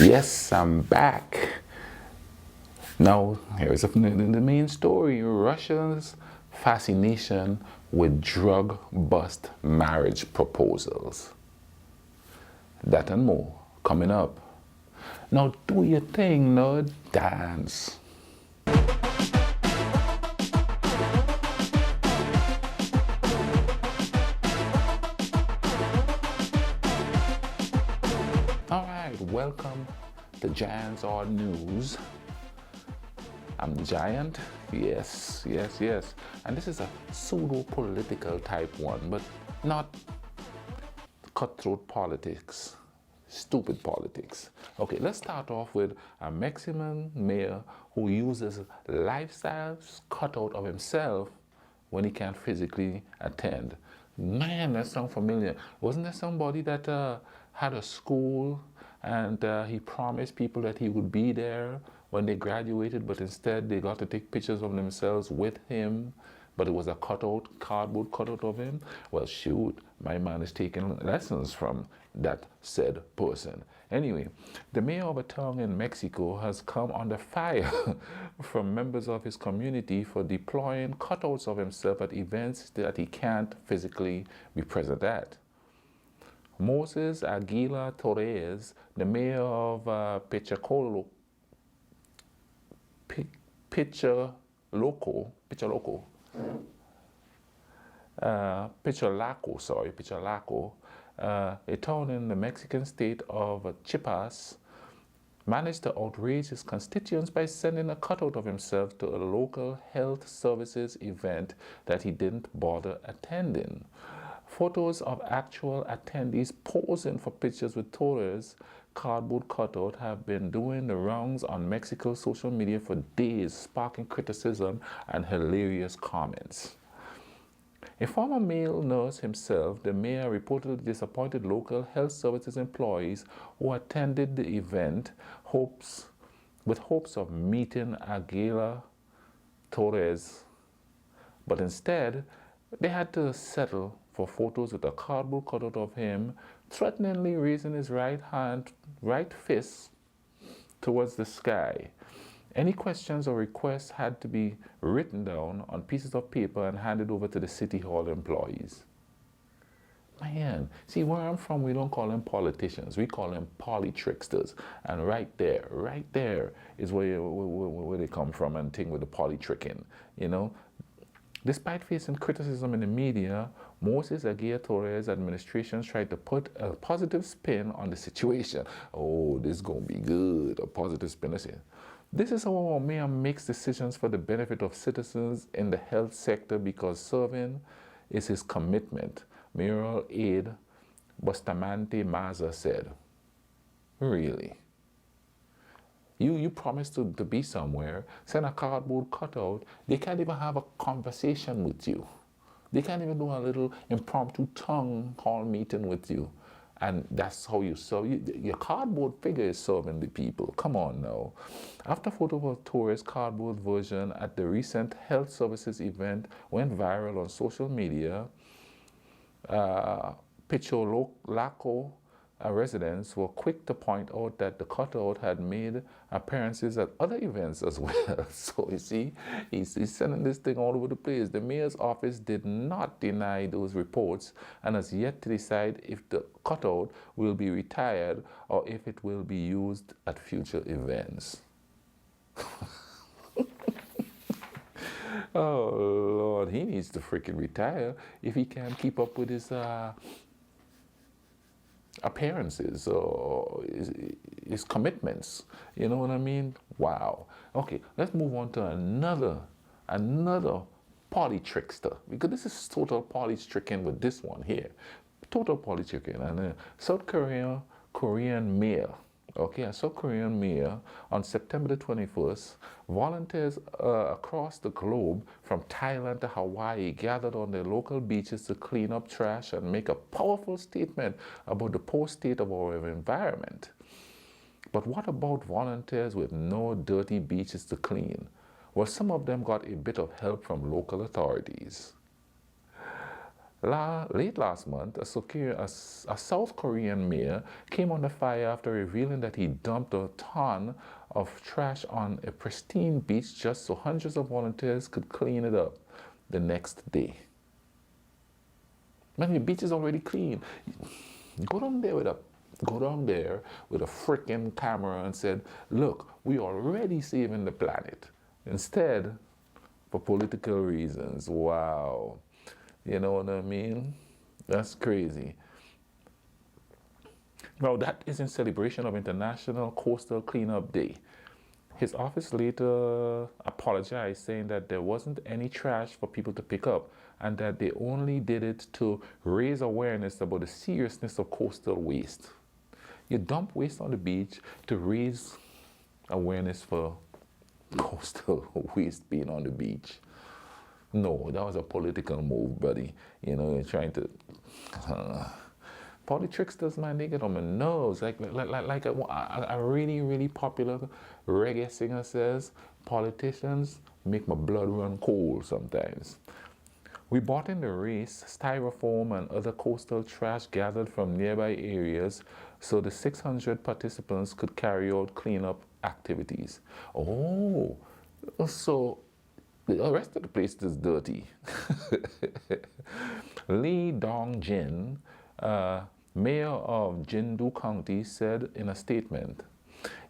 Yes, I'm back. Now, here's the main story: Russia's fascination with drug bust marriage proposals. That and more coming up. Now, do your thing, nerd. Dance. All right, welcome to Giants Are News. I'm the Giant. Yes, yes, yes. And this is a pseudo political type one, but not cutthroat politics, stupid politics. Okay, let's start off with a Mexican mayor who uses lifestyles cutout of himself when he can't physically attend. Man, that sounds familiar. Wasn't there somebody that had a school and he promised people that he would be there when they graduated, but instead they got to take pictures of themselves with him, but it was a cutout, cardboard cutout of him? Well, shoot, my man is taking lessons from that said person. Anyway, the mayor of a town in Mexico has come under fire from members of his community for deploying cutouts of himself at events that he can't physically be present at. Moses Aguila Torres, the mayor of Pichacolo, Pichalaco, a town in the Mexican state of Chiapas, managed to outrage his constituents by sending a cutout of himself to a local health services event that he didn't bother attending. Photos of actual attendees posing for pictures with Torres' cardboard cutout have been doing the rounds on Mexico's social media for days, sparking criticism and hilarious comments. A former male nurse himself, the mayor reportedly disappointed local health services employees who attended the event with hopes of meeting Aguila Torres, but instead they had to settle for photos with a cardboard cutout of him threateningly raising his right fist towards the sky. Any questions or requests had to be written down on pieces of paper and handed over to the city hall employees. Man, see, where I'm from, we don't call them politicians. We call them polytricksters. And right there is where they come from and thing with the polytricking, you know. Despite facing criticism in the media, Moses Aguirre Torres' administration tried to put a positive spin on the situation. Oh, this is going to be good, a positive spin. This is how our mayor makes decisions for the benefit of citizens in the health sector because serving is his commitment, mayoral aide Bustamante Maza said. Really? You promised to be somewhere, send a cardboard cutout, they can't even have a conversation with you. They can't even do a little impromptu tongue hall meeting with you. And that's how you serve. Your cardboard figure is serving the people. Come on now. After photo of Torres' cardboard version at the recent health services event went viral on social media, Picholaco residents were quick to point out that the cutout had made appearances at other events as well. So you see, he's sending this thing all over the place. The mayor's office did not deny those reports and has yet to decide if the cutout will be retired or if it will be used at future events. Oh Lord, he needs to freaking retire if he can't keep up with his appearances or his commitments. You know what I mean? Wow. Okay, let's move on to another party trickster, because this is total party tricking with this one here. Total party tricking. And South Korean mayor. Okay, a South Korean mayor on September the 21st, volunteers across the globe from Thailand to Hawaii gathered on the local beaches to clean up trash and make a powerful statement about the poor state of our environment. But what about volunteers with no dirty beaches to clean? Well, some of them got a bit of help from local authorities. Late last month, a South Korean mayor came under fire after revealing that he dumped a ton of trash on a pristine beach just so hundreds of volunteers could clean it up the next day. Man, the beach is already clean. Go down there with a freaking camera and said, look, we already saving the planet. Instead, for political reasons. Wow. You know what I mean? That's crazy. Now, that is in celebration of International Coastal Cleanup Day. His office later apologized, saying that there wasn't any trash for people to pick up and that they only did it to raise awareness about the seriousness of coastal waste. You dump waste on the beach to raise awareness for coastal waste being on the beach. No, that was a political move, buddy. You know, you're trying to. Politics does, man, they get on my nerves. Like a really, really popular reggae singer says, politicians make my blood run cold sometimes. We bought in the race styrofoam and other coastal trash gathered from nearby areas so the 600 participants could carry out cleanup activities. Oh, so the rest of the place is dirty. Lee Dong-jin, mayor of Jindu County, said in a statement,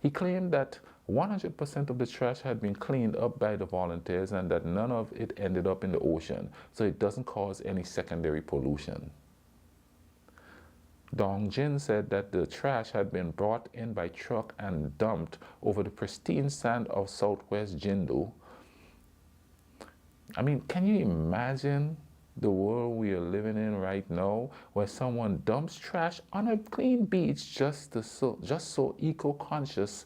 he claimed that 100% of the trash had been cleaned up by the volunteers and that none of it ended up in the ocean, so it doesn't cause any secondary pollution. Dong-jin said that the trash had been brought in by truck and dumped over the pristine sand of southwest Jindu. I mean, can you imagine the world we are living in right now, where someone dumps trash on a clean beach just so eco-conscious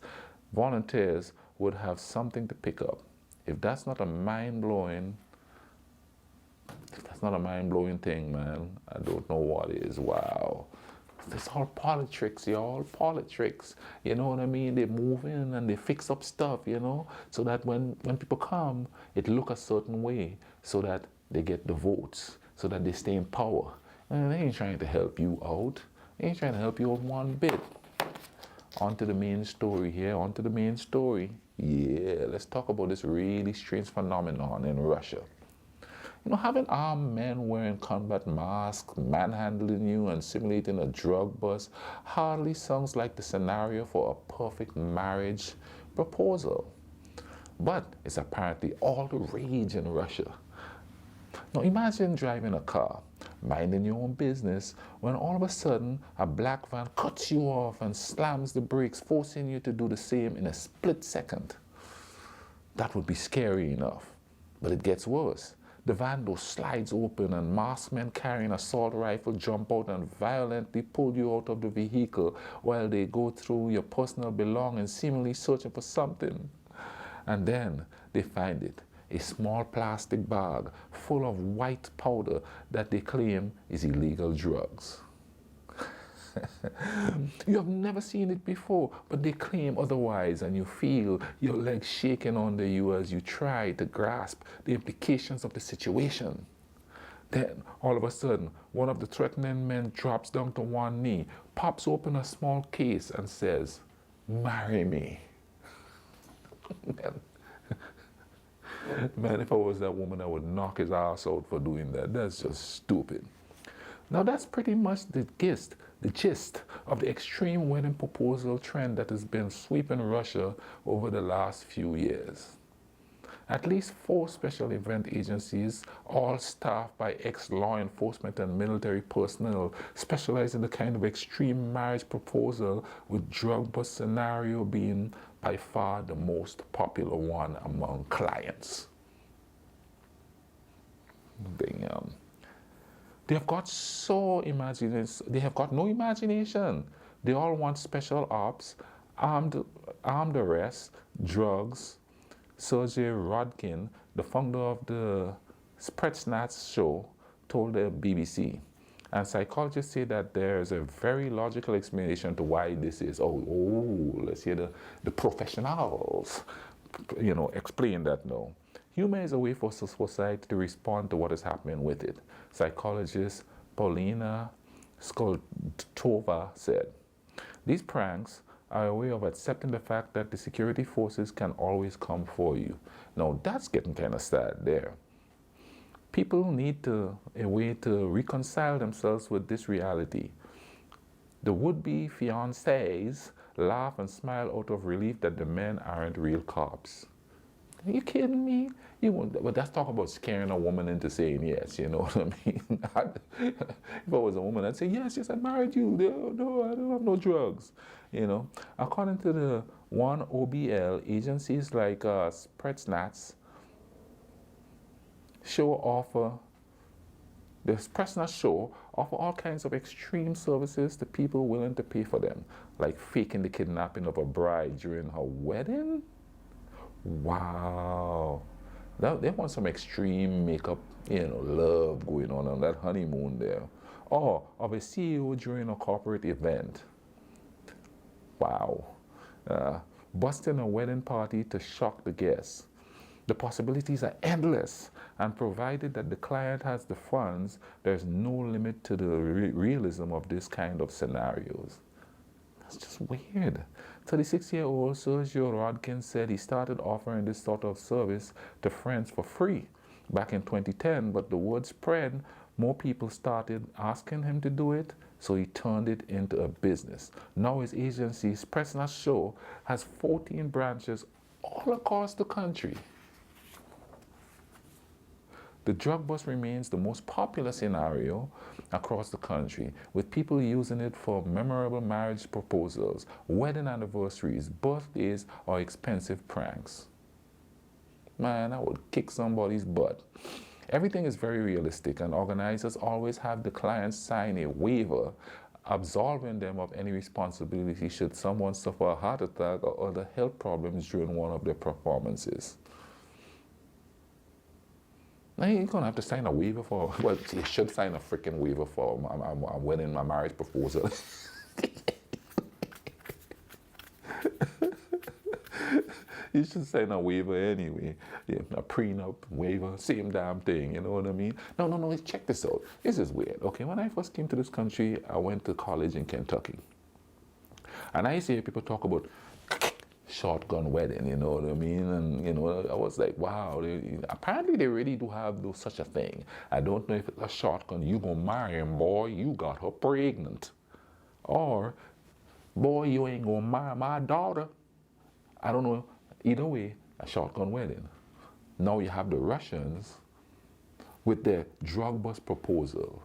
volunteers would have something to pick up? If that's not a mind-blowing thing, man, I don't know what is. Wow. It's all politics, y'all. Politics. You know what I mean? They move in and they fix up stuff, you know, so that when people come, it look a certain way, so that they get the votes, so that they stay in power. And they ain't trying to help you out. They ain't trying to help you out one bit. On to the main story here. On to the main story. Yeah, let's talk about this really strange phenomenon in Russia. You know, having armed men wearing combat masks, manhandling you, and simulating a drug bust hardly sounds like the scenario for a perfect marriage proposal. But it's apparently all the rage in Russia. Now imagine driving a car, minding your own business, when all of a sudden a black van cuts you off and slams the brakes, forcing you to do the same in a split second. That would be scary enough, but it gets worse. The van door slides open and masked men carrying an assault rifle jump out and violently pull you out of the vehicle while they go through your personal belongings, seemingly searching for something. And then they find it, a small plastic bag full of white powder that they claim is illegal drugs. You have never seen it before, but they claim otherwise, and you feel your legs shaking under you as you try to grasp the implications of the situation. Then, all of a sudden, one of the threatening men drops down to one knee, pops open a small case, and says, "Marry me." Man, if I was that woman, I would knock his ass out for doing that. That's just stupid. Now, that's pretty much the gist of the extreme wedding proposal trend that has been sweeping Russia over the last few years. At least 4 special event agencies, all staffed by ex-law enforcement and military personnel, specialize in the kind of extreme marriage proposal, with drug bust scenario being by far the most popular one among clients. They have got they have got no imagination. They all want special ops, armed arrests, drugs. Sergei Rodkin, the founder of the Spetsnaz show, told the BBC. And psychologists say that there's a very logical explanation to why this is. Let's hear the professionals, explain that now. Humor is a way for society to respond to what is happening with it. Psychologist Paulina Skoltova said, these pranks are a way of accepting the fact that the security forces can always come for you. Now that's getting kind of sad there. People need a way to reconcile themselves with this reality. The would-be fiancés laugh and smile out of relief that the men aren't real cops. Are you kidding me? You won't, but that's talk about scaring a woman into saying yes, you know what I mean? If I was a woman, I'd say, yes, I married you. No, I don't have no drugs, you know? According to the one OBL, agencies like Spetsnaz the Spetsnaz show offer all kinds of extreme services to people willing to pay for them, like faking the kidnapping of a bride during her wedding. Wow. They want some extreme makeup, love going on that honeymoon there. Or of a CEO during a corporate event. Wow. Busting a wedding party to shock the guests. The possibilities are endless, and provided that the client has the funds, there's no limit to the realism of this kind of scenarios. That's just weird. 36-year-old Sergio Rodkin said he started offering this sort of service to friends for free back in 2010, but the word spread, more people started asking him to do it, so he turned it into a business. Now his agency, Spetsnaz Show, has 14 branches all across the country. The drug bust remains the most popular scenario across the country, with people using it for memorable marriage proposals, wedding anniversaries, birthdays, or expensive pranks. Man, I would kick somebody's butt. Everything is very realistic, and organizers always have the clients sign a waiver absolving them of any responsibility should someone suffer a heart attack or other health problems during one of their performances. Now you're gonna have to sign a waiver for, well, you should sign a freaking waiver for I'm winning my marriage proposal. You should sign a waiver anyway. Yeah, a prenup, waiver, same damn thing, you know what I mean? No, check this out. This is weird. Okay, when I first came to this country, I went to college in Kentucky. And I used to hear people talk about shotgun wedding, you know what I mean? And, I was like, wow, apparently they really do have such a thing. I don't know if it's a shotgun, you gonna marry him, boy, you got her pregnant. Or, boy, you ain't gonna marry my daughter. I don't know, either way, a shotgun wedding. Now you have the Russians with their drug bust proposal.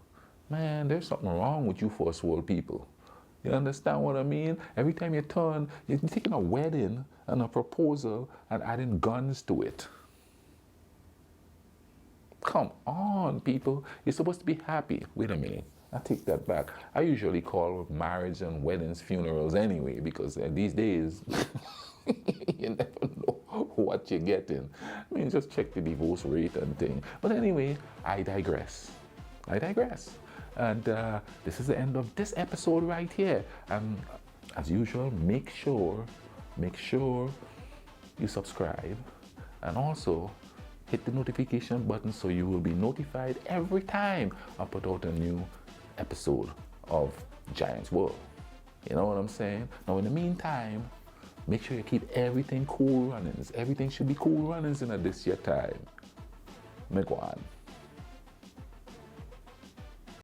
Man, there's something wrong with you first world people. You understand what I mean? Every time you turn, you're taking a wedding and a proposal and adding guns to it. Come on, people. You're supposed to be happy. Wait a minute. I take that back. I usually call marriage and weddings funerals anyway, because these days, you never know what you're getting. I mean, just check the divorce rate and thing. But anyway, I digress. And this is the end of this episode right here. And as usual, make sure you subscribe, and also hit the notification button so you will be notified every time I put out a new episode of Giants World. You know what I'm saying? Now in the meantime, make sure you keep everything cool runnings. Everything should be cool runnings in this year time. Make one.